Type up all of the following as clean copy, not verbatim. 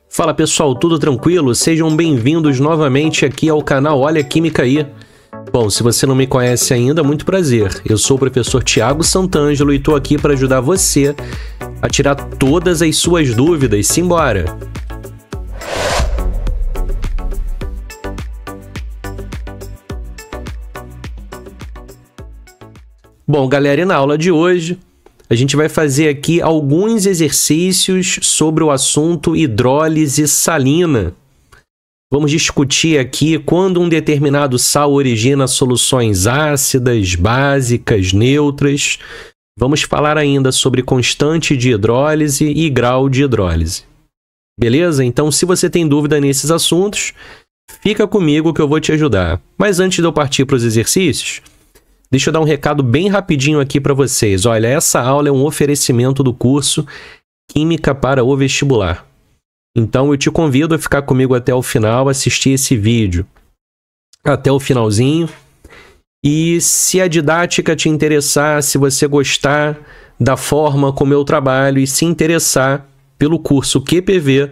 Fala pessoal, tudo tranquilo? Sejam bem-vindos novamente aqui ao canal Olha Química aí. Bom, se você não me conhece ainda, muito prazer. Eu sou o professor Thiago Santangelo e estou aqui para ajudar você a tirar todas as suas dúvidas. Simbora! Bom, galera, e na aula de hoje a gente vai fazer aqui alguns exercícios sobre o assunto hidrólise salina. Vamos discutir aqui quando um determinado sal origina soluções ácidas, básicas, neutras. Vamos falar ainda sobre constante de hidrólise e grau de hidrólise. Beleza? Então, se você tem dúvida nesses assuntos, fica comigo que eu vou te ajudar. Mas antes de eu partir para os exercícios, deixa eu dar um recado bem rapidinho aqui para vocês. Olha, essa aula é um oferecimento do curso Química para o Vestibular. Então, eu te convido a ficar comigo até o final, assistir esse vídeo até o finalzinho. E se a didática te interessar, se você gostar da forma como eu trabalho e se interessar pelo curso QPV,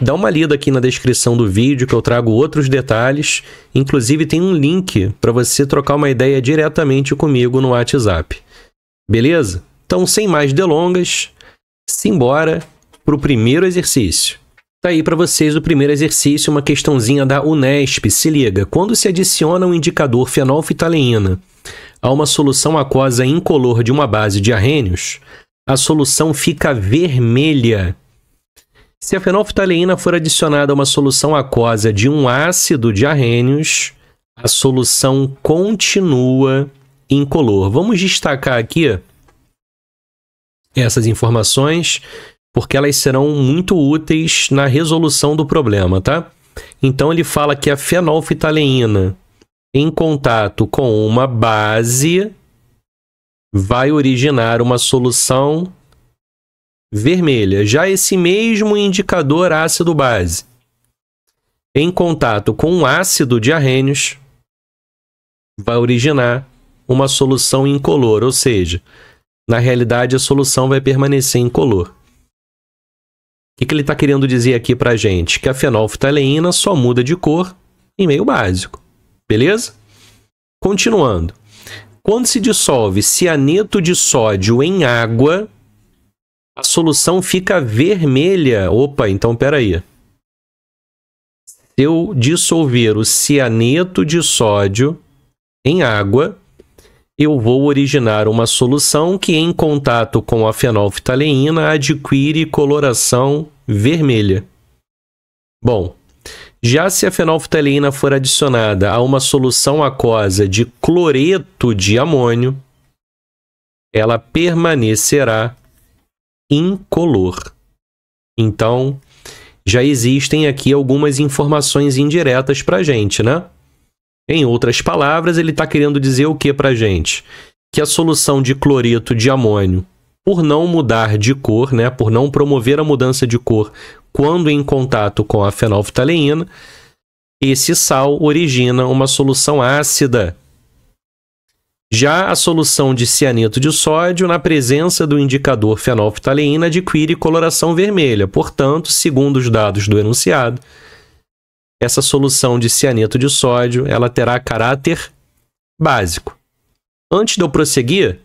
dá uma lida aqui na descrição do vídeo que eu trago outros detalhes. Inclusive tem um link para você trocar uma ideia diretamente comigo no WhatsApp. Beleza? Então, sem mais delongas, simbora para o primeiro exercício. Tá aí para vocês o primeiro exercício, uma questãozinha da Unesp. Se liga, quando se adiciona um indicador fenolftaleína a uma solução aquosa incolor de uma base de arrênios, a solução fica vermelha. Se a fenolftaleína for adicionada a uma solução aquosa de um ácido de arrênios, a solução continua incolor. Vamos destacar aqui essas informações, porque elas serão muito úteis na resolução do problema, tá? Então, ele fala que a fenolftaleína em contato com uma base vai originar uma solução vermelha. Já esse mesmo indicador ácido-base em contato com um ácido de arrênios vai originar uma solução incolor, ou seja, na realidade a solução vai permanecer incolor. O que ele está querendo dizer aqui para a gente? Que a fenolftaleína só muda de cor em meio básico. Beleza? Continuando. Quando se dissolve cianeto de sódio em água, a solução fica vermelha. Opa, então peraí. Se eu dissolver o cianeto de sódio em água, eu vou originar uma solução que, em contato com a fenolftaleína, adquire coloração vermelha. Bom, já se a fenolftaleína for adicionada a uma solução aquosa de cloreto de amônio, ela permanecerá incolor. Então, já existem aqui algumas informações indiretas para a gente, né? Em outras palavras, ele está querendo dizer o que para a gente? Que a solução de cloreto de amônio, por não mudar de cor, né, por não promover a mudança de cor quando em contato com a fenolftaleína, esse sal origina uma solução ácida. Já a solução de cianeto de sódio, na presença do indicador fenolftaleína, adquire coloração vermelha. Portanto, segundo os dados do enunciado, essa solução de cianeto de sódio ela terá caráter básico. Antes de eu prosseguir,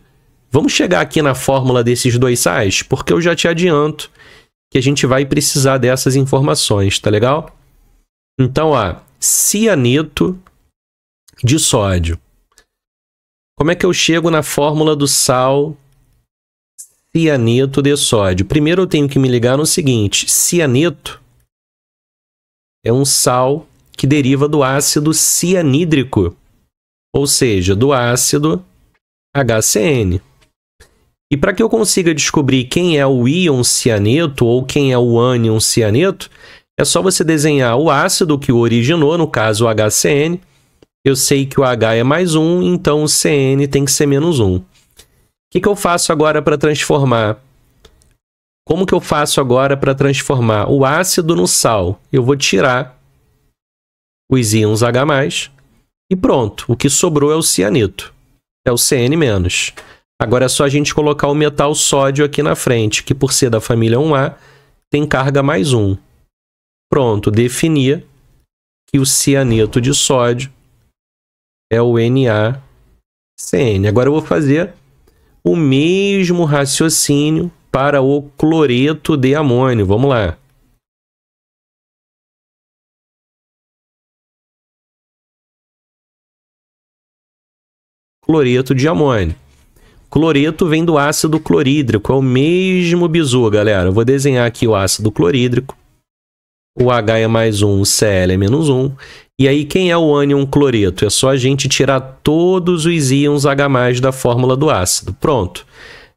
vamos chegar aqui na fórmula desses dois sais, porque eu já te adianto que a gente vai precisar dessas informações, tá legal? Então, cianeto de sódio. Como é que eu chego na fórmula do sal cianeto de sódio? Primeiro eu tenho que me ligar no seguinte: cianeto é um sal que deriva do ácido cianídrico, ou seja, do ácido HCN. E para que eu consiga descobrir quem é o íon cianeto ou quem é o ânion cianeto, é só você desenhar o ácido que o originou, no caso o HCN. Eu sei que o H é mais 1, então o CN tem que ser menos 1. O que eu faço agora para transformar? Como que eu faço agora para transformar o ácido no sal? Eu vou tirar os íons H+, e pronto. O que sobrou é o cianeto. É o CN-. Agora é só a gente colocar o metal sódio aqui na frente, que por ser da família 1A, tem carga mais 1. Pronto, defini que o cianeto de sódio é o NaCN. Agora eu vou fazer o mesmo raciocínio para o cloreto de amônio. Vamos lá. Cloreto de amônio. Cloreto vem do ácido clorídrico, é o mesmo bizu, galera. Eu vou desenhar aqui o ácido clorídrico. O H é mais 1, o Cl é menos 1. E aí, quem é o ânion cloreto? É só a gente tirar todos os íons H+, da fórmula do ácido. Pronto.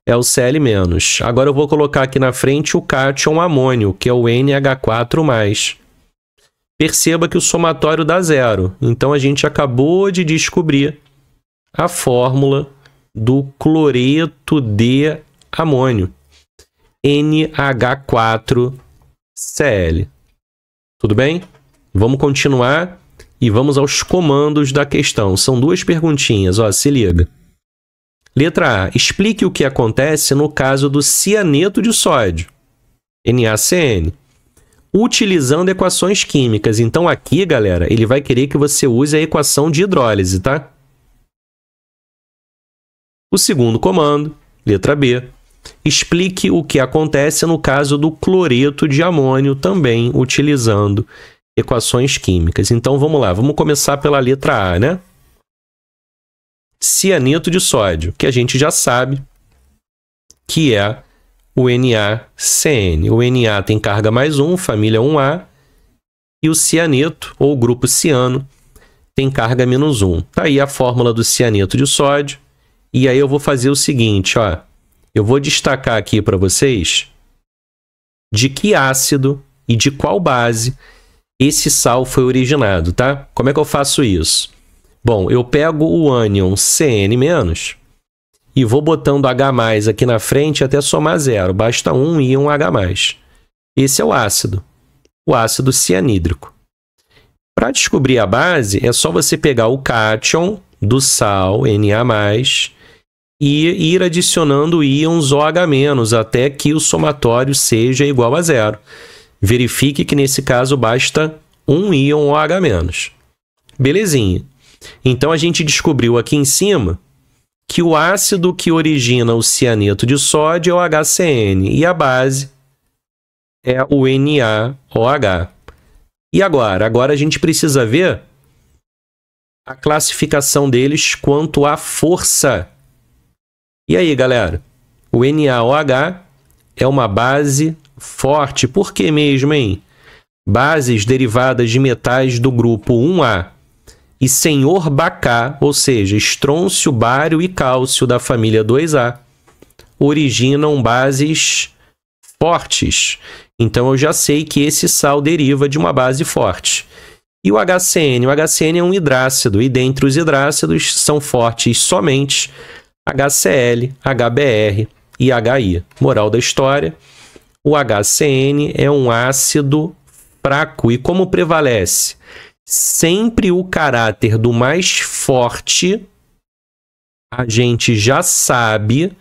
É o Cl-. Agora eu vou colocar aqui na frente o cátion amônio, que é o NH4+. Perceba que o somatório dá 0. Então, a gente acabou de descobrir a fórmula do cloreto de amônio. NH4Cl. Tudo bem? Vamos continuar e vamos aos comandos da questão. São duas perguntinhas, ó, se liga. Letra A. Explique o que acontece no caso do cianeto de sódio, NaCN, utilizando equações químicas. Então aqui, galera, ele vai querer que você use a equação de hidrólise, tá? O segundo comando, letra B. Explique o que acontece no caso do cloreto de amônio, também utilizando equações químicas. Então, vamos lá. Vamos começar pela letra A, né? Cianeto de sódio, que a gente já sabe que é o NaCN. O Na tem carga mais 1, família 1A, e o cianeto, ou grupo ciano, tem carga menos 1. Tá aí a fórmula do cianeto de sódio. E aí eu vou fazer o seguinte, ó. Eu vou destacar aqui para vocês de que ácido e de qual base esse sal foi originado, tá? Como é que eu faço isso? Bom, eu pego o ânion CN- e vou botando H+ aqui na frente até somar 0. Basta um íon H+. Esse é o ácido cianídrico. Para descobrir a base, é só você pegar o cátion do sal, Na+, e ir adicionando íons OH- até que o somatório seja igual a 0. Verifique que nesse caso basta um íon OH-. Belezinha. Então a gente descobriu aqui em cima que o ácido que origina o cianeto de sódio é o HCN e a base é o NaOH. E agora? Agora a gente precisa ver a classificação deles quanto à força. E aí, galera? O NaOH é uma base forte. Por que mesmo, hein? Bases derivadas de metais do grupo 1A e senhor Bacá, ou seja, estrôncio, bário e cálcio da família 2A, originam bases fortes. Então, eu já sei que esse sal deriva de uma base forte. E o HCN? O HCN é um hidrácido, e dentre os hidrácidos são fortes somente HCl, HBr e HI. Moral da história, o HCN é um ácido fraco. E como prevalece sempre o caráter do mais forte, a gente já sabe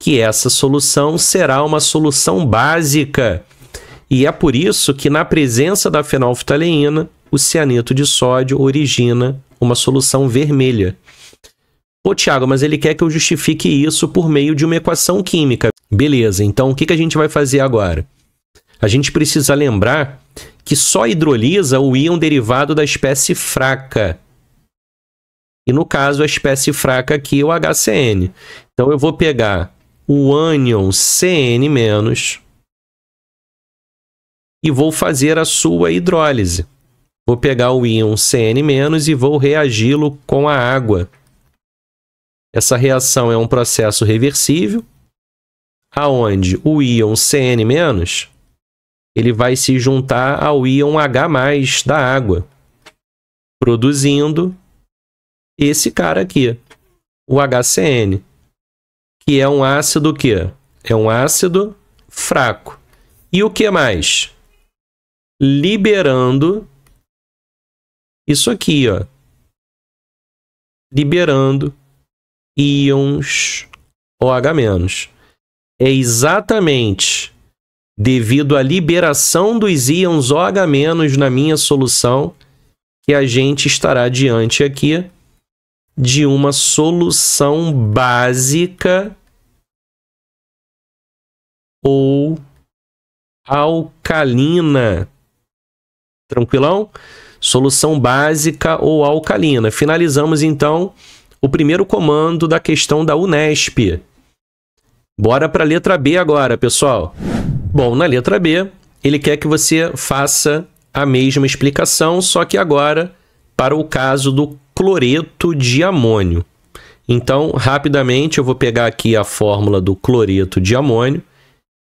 que essa solução será uma solução básica. E é por isso que, na presença da fenolftaleína, o cianeto de sódio origina uma solução vermelha. Pô, Thiago, mas ele quer que eu justifique isso por meio de uma equação química. Beleza, então o que a gente vai fazer agora? A gente precisa lembrar que só hidrolisa o íon derivado da espécie fraca. E no caso, a espécie fraca aqui é o HCN. Então eu vou pegar o ânion CN- e vou fazer a sua hidrólise. Vou pegar o íon CN- e vou reagi-lo com a água. Essa reação é um processo reversível, aonde o íon CN- ele vai se juntar ao íon H+ da água, produzindo esse cara aqui, o HCN, que é um ácido que é um ácido fraco. E o que mais? Liberando isso aqui, ó. Liberando íons OH-. É exatamente devido à liberação dos íons OH- na minha solução, que a gente estará diante aqui de uma solução básica ou alcalina. Tranquilão? Solução básica ou alcalina. Finalizamos, então, o primeiro comando da questão da Unesp. Bora para a letra B agora, pessoal. Bom, na letra B, ele quer que você faça a mesma explicação, só que agora para o caso do cloreto de amônio. Então, rapidamente, eu vou pegar aqui a fórmula do cloreto de amônio,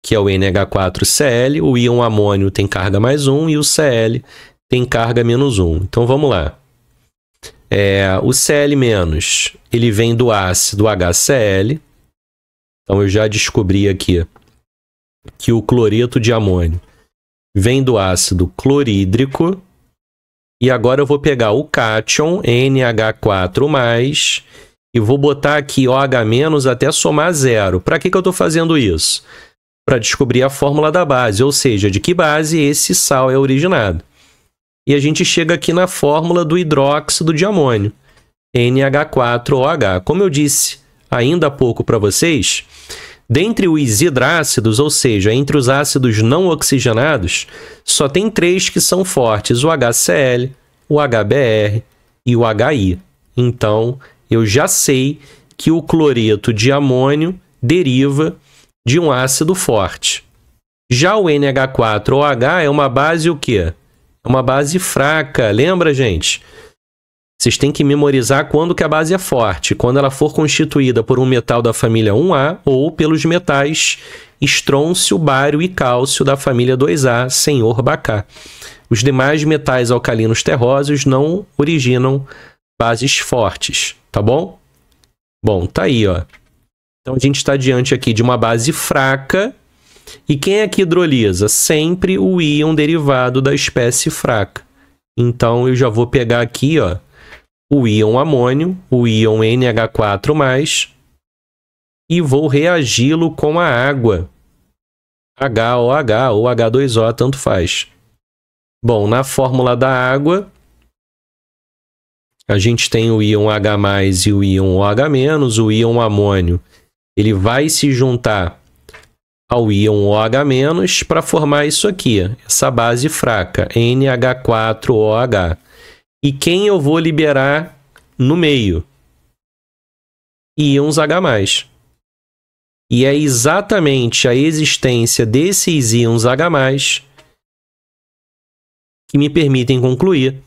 que é o NH4Cl. O íon amônio tem carga mais 1 e o Cl tem carga menos 1. Então, vamos lá. O Cl-, ele vem do ácido HCl. Então, eu já descobri aqui que o cloreto de amônio vem do ácido clorídrico. E agora eu vou pegar o cátion, NH4+, e vou botar aqui OH- até somar 0. Para que eu estou fazendo isso? Para descobrir a fórmula da base, ou seja, de que base esse sal é originado. E a gente chega aqui na fórmula do hidróxido de amônio, NH4OH. Como eu disse ainda há pouco para vocês, dentre os hidrácidos, ou seja, entre os ácidos não oxigenados, só tem 3 que são fortes, o HCl, o HBr e o HI. Então, eu já sei que o cloreto de amônio deriva de um ácido forte. Já o NH4OH é uma base o quê? É uma base fraca. Lembra, gente? Vocês têm que memorizar quando que a base é forte. Quando ela for constituída por um metal da família 1A ou pelos metais estrôncio, bário e cálcio da família 2A, senhor Bacá. Os demais metais alcalinos terrosos não originam bases fortes, tá bom? Bom, tá aí, ó. Então a gente está diante aqui de uma base fraca. E quem é que hidrolisa? Sempre o íon derivado da espécie fraca. Então eu já vou pegar aqui, ó, o íon amônio, o íon NH4+, e vou reagi-lo com a água. HOH ou H2O, tanto faz. Bom, na fórmula da água, a gente tem o íon H+ e o íon OH-. O íon amônio, ele vai se juntar ao íon OH- para formar isso aqui, essa base fraca, NH4OH. E quem eu vou liberar no meio? Íons H+. E é exatamente a existência desses íons H+, que me permitem concluir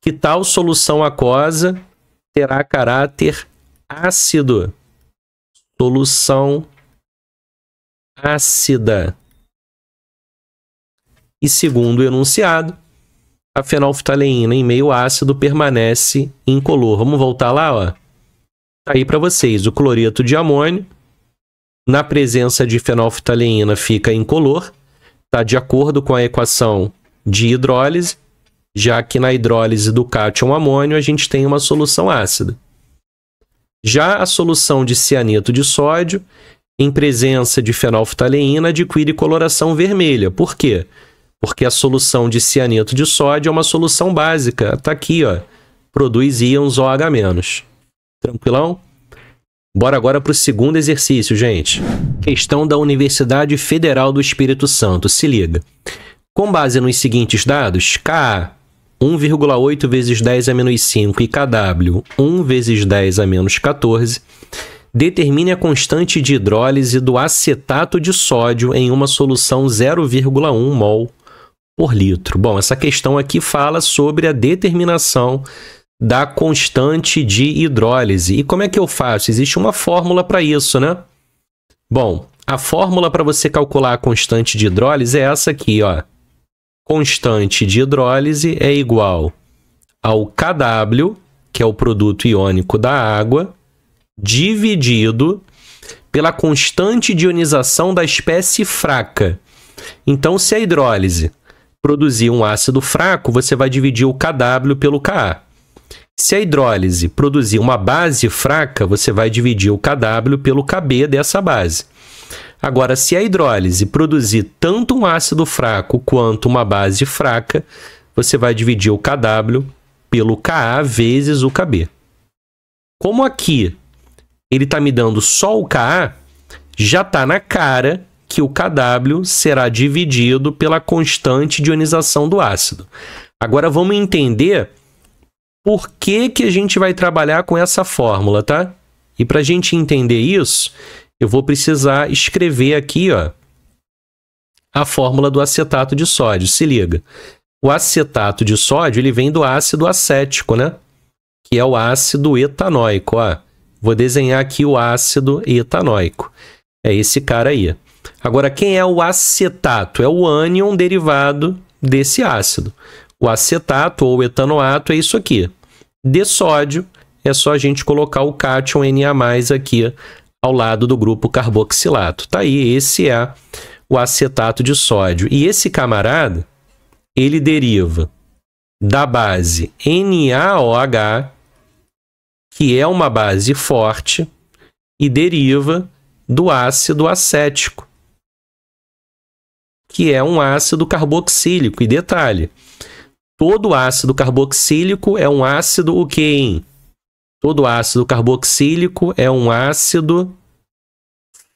que tal solução aquosa terá caráter ácido. Solução ácida. E segundo o enunciado, a fenolftaleína em meio ácido permanece incolor. Vamos voltar lá, ó. Tá aí para vocês, o cloreto de amônio, na presença de fenolftaleína, fica incolor. Está de acordo com a equação de hidrólise, já que na hidrólise do cátion amônio a gente tem uma solução ácida. Já a solução de cianeto de sódio, em presença de fenolftaleína, adquire coloração vermelha. Por quê? Porque a solução de cianeto de sódio é uma solução básica. Está aqui, ó. Produz íons OH-. Tranquilão? Bora agora para o segundo exercício, gente. Questão da Universidade Federal do Espírito Santo. Se liga. Com base nos seguintes dados, Ka 1,8 vezes 10 a menos 5 e Kw 1 vezes 10 a menos 14, determine a constante de hidrólise do acetato de sódio em uma solução 0,1 mol por litro. Bom, essa questão aqui fala sobre a determinação da constante de hidrólise. E como é que eu faço? Existe uma fórmula para isso, né? Bom, a fórmula para você calcular a constante de hidrólise é essa aqui, ó. Constante de hidrólise é igual ao Kw, que é o produto iônico da água, dividido pela constante de ionização da espécie fraca. Então, se a hidrólise produzir um ácido fraco, você vai dividir o Kw pelo Ka. Se a hidrólise produzir uma base fraca, você vai dividir o Kw pelo Kb dessa base. Agora, se a hidrólise produzir tanto um ácido fraco quanto uma base fraca, você vai dividir o Kw pelo Ka vezes o Kb. Como aqui ele está me dando só o Ka, já está na cara que o Kw será dividido pela constante de ionização do ácido. Agora vamos entender por que a gente vai trabalhar com essa fórmula, tá? E para a gente entender isso, eu vou precisar escrever aqui, ó, a fórmula do acetato de sódio. Se liga. O acetato de sódio, ele vem do ácido acético, né? Que é o ácido etanóico, ó. Vou desenhar aqui o ácido etanóico. É esse cara aí. Agora, quem é o acetato? É o ânion derivado desse ácido. O acetato ou etanoato é isso aqui. De sódio, é só a gente colocar o cátion Na+ aqui ao lado do grupo carboxilato. Tá aí, esse é o acetato de sódio. E esse camarada, ele deriva da base NaOH, que é uma base forte, e deriva do ácido acético, que é um ácido carboxílico. E detalhe, todo ácido carboxílico é um ácido o quê, hein? Todo ácido carboxílico é um ácido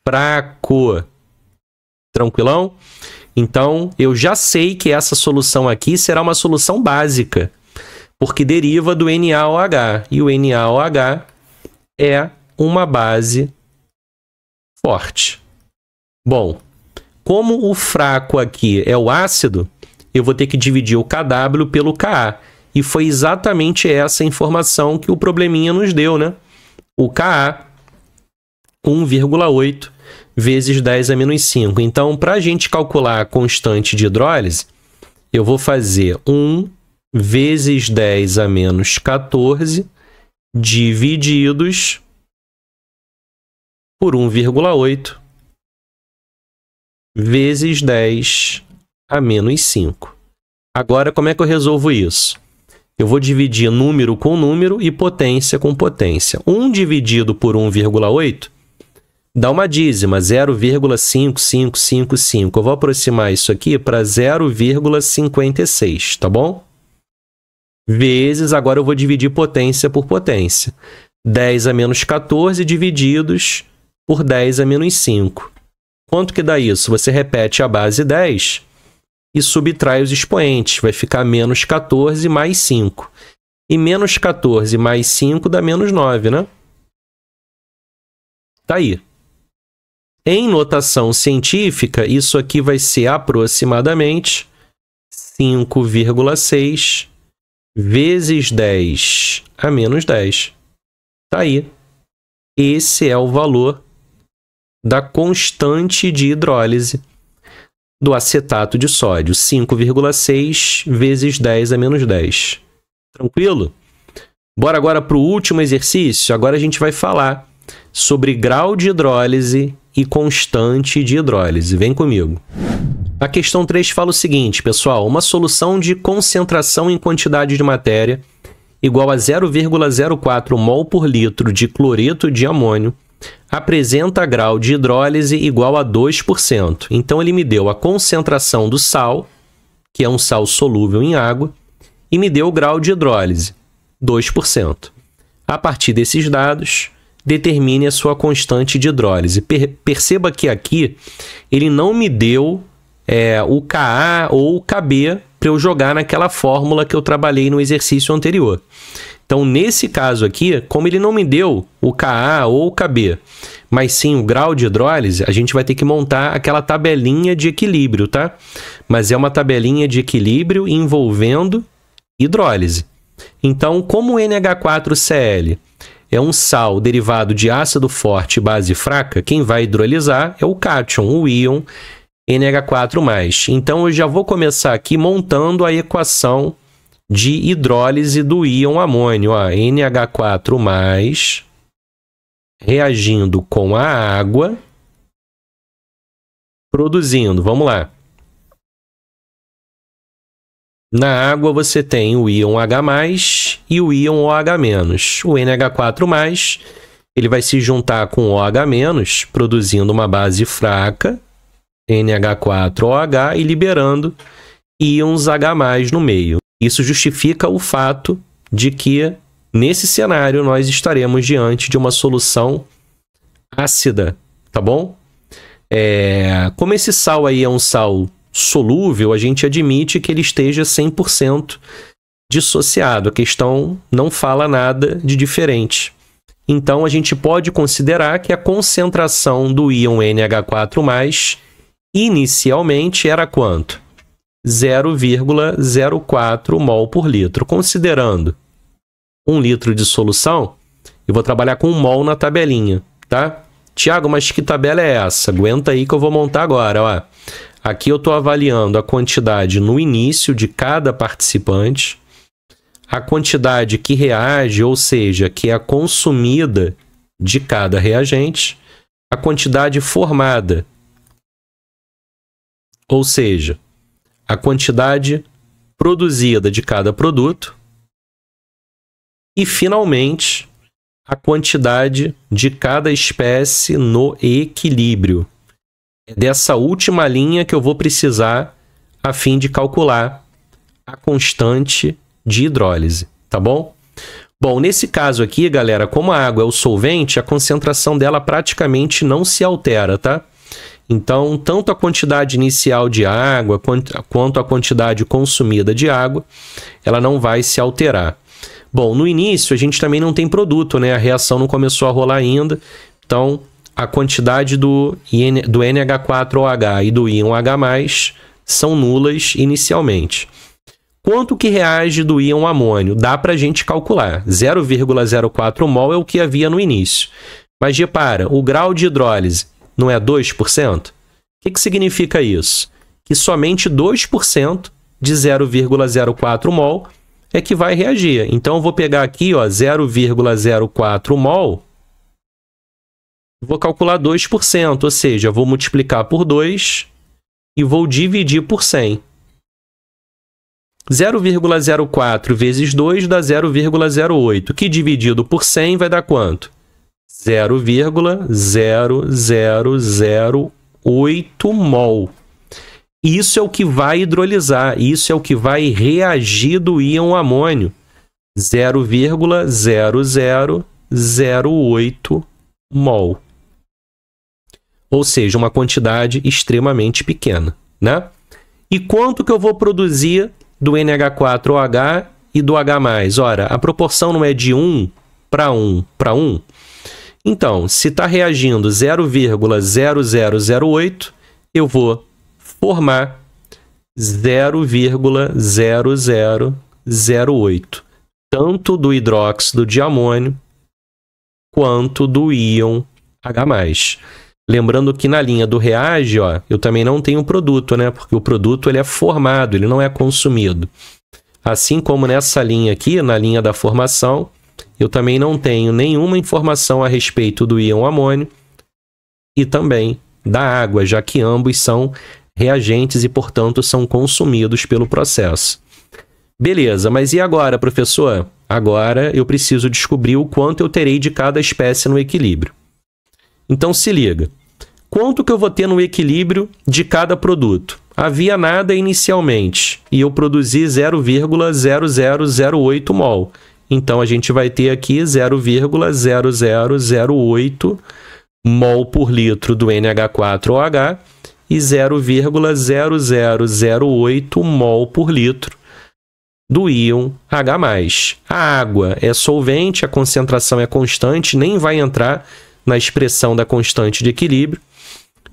fraco. Tranquilão? Então, eu já sei que essa solução aqui será uma solução básica, porque deriva do NaOH. E o NaOH é uma base forte. Bom, como o fraco aqui é o ácido, eu vou ter que dividir o Kw pelo Ka. E foi exatamente essa informação que o probleminha nos deu, né? O Ka, 1,8 vezes 10 a menos 5. Então, para a gente calcular a constante de hidrólise, eu vou fazer 1 vezes 10 a menos 14 divididos por 1,8 vezes 10 a menos 5. Agora, como é que eu resolvo isso? Eu vou dividir número com número e potência com potência. 1 dividido por 1,8 dá uma dízima, 0,5555. Eu vou aproximar isso aqui para 0,56, tá bom? Vezes, agora eu vou dividir potência por potência. 10 a menos 14 divididos por 10 a menos 5. Quanto que dá isso? Você repete a base 10 e subtrai os expoentes. Vai ficar menos 14 mais 5. E menos 14 mais 5 dá menos 9, né? Tá aí. Em notação científica, isso aqui vai ser aproximadamente 5,6 vezes 10 a menos 10. Tá aí. Esse é o valor da constante de hidrólise do acetato de sódio. 5,6 vezes 10 a menos 10. Tranquilo? Bora agora para o último exercício. Agora a gente vai falar sobre grau de hidrólise e constante de hidrólise. Vem comigo. A questão 3 fala o seguinte, pessoal. Uma solução de concentração em quantidade de matéria igual a 0,04 mol por litro de cloreto de amônio apresenta grau de hidrólise igual a 2%. Então, ele me deu a concentração do sal, que é um sal solúvel em água, e me deu o grau de hidrólise, 2%. A partir desses dados, determine a sua constante de hidrólise. Perceba que aqui ele não me deu o Ka ou o Kb para eu jogar naquela fórmula que eu trabalhei no exercício anterior. Então, nesse caso aqui, como ele não me deu o Ka ou o Kb, mas sim o grau de hidrólise, a gente vai ter que montar aquela tabelinha de equilíbrio, tá? Mas é uma tabelinha de equilíbrio envolvendo hidrólise. Então, como o NH4Cl é um sal derivado de ácido forte e base fraca, quem vai hidrolisar é o cátion, o íon NH4+. Então, eu já vou começar aqui montando a equação de hidrólise do íon amônio. Ó, NH4+, reagindo com a água, produzindo. Vamos lá. Na água você tem o íon H+, e o íon OH-. O NH4+, ele vai se juntar com OH-, produzindo uma base fraca, NH4OH, e liberando íons H+ no meio. Isso justifica o fato de que, nesse cenário, nós estaremos diante de uma solução ácida, tá bom? Como esse sal aí é um sal solúvel, a gente admite que ele esteja 100% dissociado. A questão não fala nada de diferente. Então, a gente pode considerar que a concentração do íon NH4+, inicialmente, era quanto? 0,04 mol por litro. Considerando 1 litro de solução, eu vou trabalhar com 1 mol na tabelinha, tá? Tiago, mas que tabela é essa? Aguenta aí que eu vou montar agora, ó. Aqui eu estou avaliando a quantidade no início de cada participante, a quantidade que reage, ou seja, que é consumida de cada reagente, a quantidade formada, ou seja, a quantidade produzida de cada produto e, finalmente, a quantidade de cada espécie no equilíbrio. É dessa última linha que eu vou precisar a fim de calcular a constante de hidrólise, tá bom? Bom, nesse caso aqui, galera, como a água é o solvente, a concentração dela praticamente não se altera, tá? Então, tanto a quantidade inicial de água quanto a quantidade consumida de água, ela não vai se alterar. Bom, no início a gente também não tem produto, né? A reação não começou a rolar ainda, então a quantidade do NH4OH e do íon H+ são nulas inicialmente. Quanto que reage do íon amônio? Dá para a gente calcular. 0,04 mol é o que havia no início. Mas repara, o grau de hidrólise não é 2%? O que significa isso? Que somente 2% de 0,04 mol é que vai reagir. Então, eu vou pegar aqui 0,04 mol, vou calcular 2%, ou seja, vou multiplicar por 2 e vou dividir por 100. 0,04 vezes 2 dá 0,08, que dividido por 100 vai dar quanto? 0,0008 mol. Isso é o que vai hidrolisar, isso é o que vai reagir do íon amônio. 0,0008 mol. Ou seja, uma quantidade extremamente pequena, né? E quanto que eu vou produzir do NH4OH e do H+? Ora, a proporção não é de 1 para 1 para 1? Então, se está reagindo 0,0008, eu vou formar 0,0008, tanto do hidróxido de amônio quanto do íon H+. Lembrando que na linha do reage, eu também não tenho produto, né? Porque o produto ele é formado, ele não é consumido. Assim como nessa linha aqui, na linha da formação, eu também não tenho nenhuma informação a respeito do íon amônio e também da água, já que ambos são reagentes e, portanto, são consumidos pelo processo. Beleza, mas e agora, professor? Agora eu preciso descobrir o quanto eu terei de cada espécie no equilíbrio. Então, se liga. Quanto que eu vou ter no equilíbrio de cada produto? Havia nada inicialmente e eu produzi 0,0008 mol. Então, a gente vai ter aqui 0,0008 mol por litro do NH4OH e 0,0008 mol por litro do íon H+. A água é solvente, a concentração é constante, nem vai entrar na expressão da constante de equilíbrio.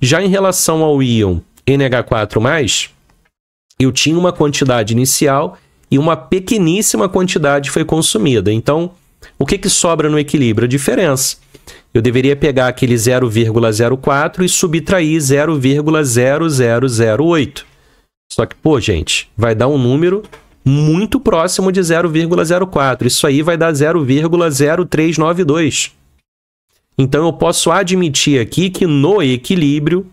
Já em relação ao íon NH4+, eu tinha uma quantidade inicial e uma pequeníssima quantidade foi consumida. Então, o que sobra no equilíbrio? A diferença. Eu deveria pegar aquele 0,04 e subtrair 0,0008. Só que, gente, vai dar um número muito próximo de 0,04. Isso aí vai dar 0,0392. Então, eu posso admitir aqui que no equilíbrio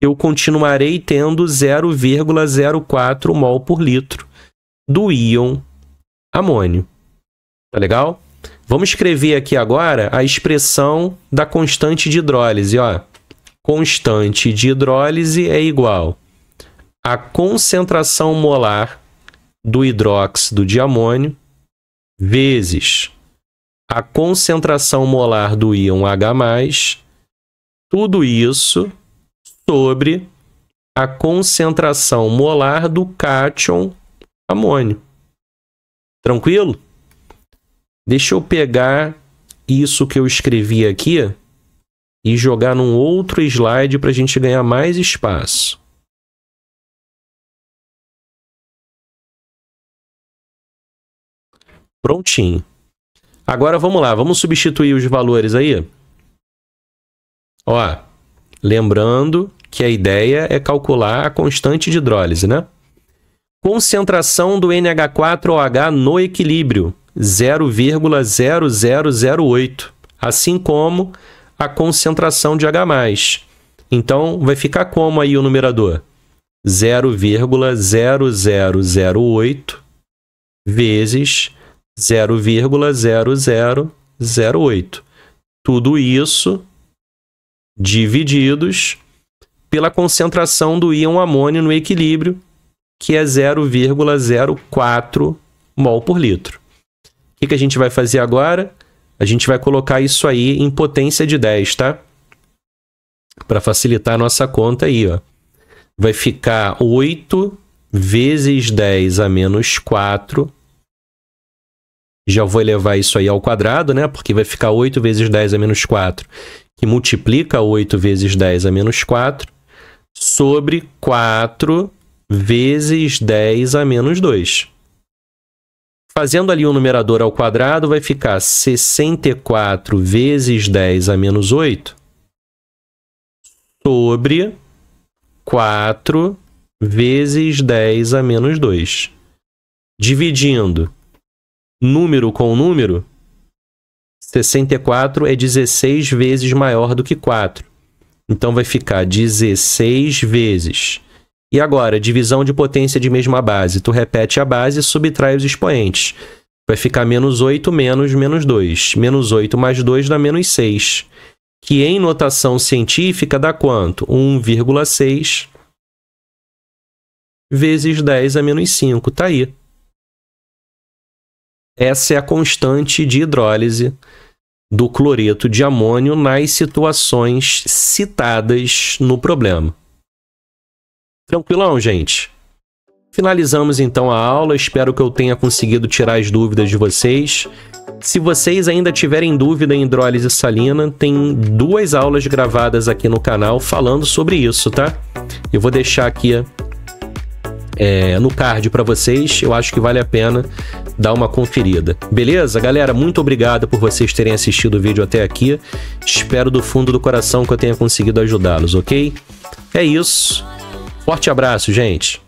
eu continuarei tendo 0,04 mol por litro do íon amônio. Tá legal? Vamos escrever aqui agora a expressão da constante de hidrólise, ó. Constante de hidrólise é igual a concentração molar do hidróxido de amônio vezes a concentração molar do íon H+, tudo isso sobre a concentração molar do cátion amônio. Tranquilo? Deixa eu pegar isso que eu escrevi aqui e jogar num outro slide para a gente ganhar mais espaço. Prontinho. Agora vamos lá, vamos substituir os valores aí. Ó, lembrando que a ideia é calcular a constante de hidrólise, né? Concentração do NH4OH no equilíbrio, 0,0008, assim como a concentração de H+. Então, vai ficar como aí o numerador? 0,0008 vezes 0,0008. Tudo isso divididos pela concentração do íon amônio no equilíbrio, que é 0,04 mol por litro. O que a gente vai fazer agora? A gente vai colocar isso aí em potência de 10, tá? Para facilitar a nossa conta aí, ó. Vai ficar 8 vezes 10 a menos 4. Já vou levar isso aí ao quadrado, né? Porque vai ficar 8 vezes 10 a menos 4, que multiplica 8 vezes 10 a menos 4, sobre 4 vezes 10 a menos 2. Fazendo ali o numerador ao quadrado, vai ficar 64 vezes 10 a menos 8 sobre 4 vezes 10 a menos 2. Dividindo número com número, 64 é 16 vezes maior do que 4. Então vai ficar 16 vezes. E agora, divisão de potência de mesma base. Tu repete a base e subtrai os expoentes. Vai ficar menos 8 menos menos 2. Menos 8 mais 2 dá menos 6. Que em notação científica dá quanto? 1,6 vezes 10 a menos 5. Tá aí. Essa é a constante de hidrólise do cloreto de amônio nas situações citadas no problema. Tranquilão, gente? Finalizamos então a aula. Espero que eu tenha conseguido tirar as dúvidas de vocês. Se vocês ainda tiverem dúvida em hidrólise salina, tem 2 aulas gravadas aqui no canal falando sobre isso, tá? Eu vou deixar aqui no card para vocês. Eu acho que vale a pena dar uma conferida. Beleza? Galera, muito obrigado por vocês terem assistido o vídeo até aqui. Espero do fundo do coração que eu tenha conseguido ajudá-los, ok? É isso. Forte abraço, gente!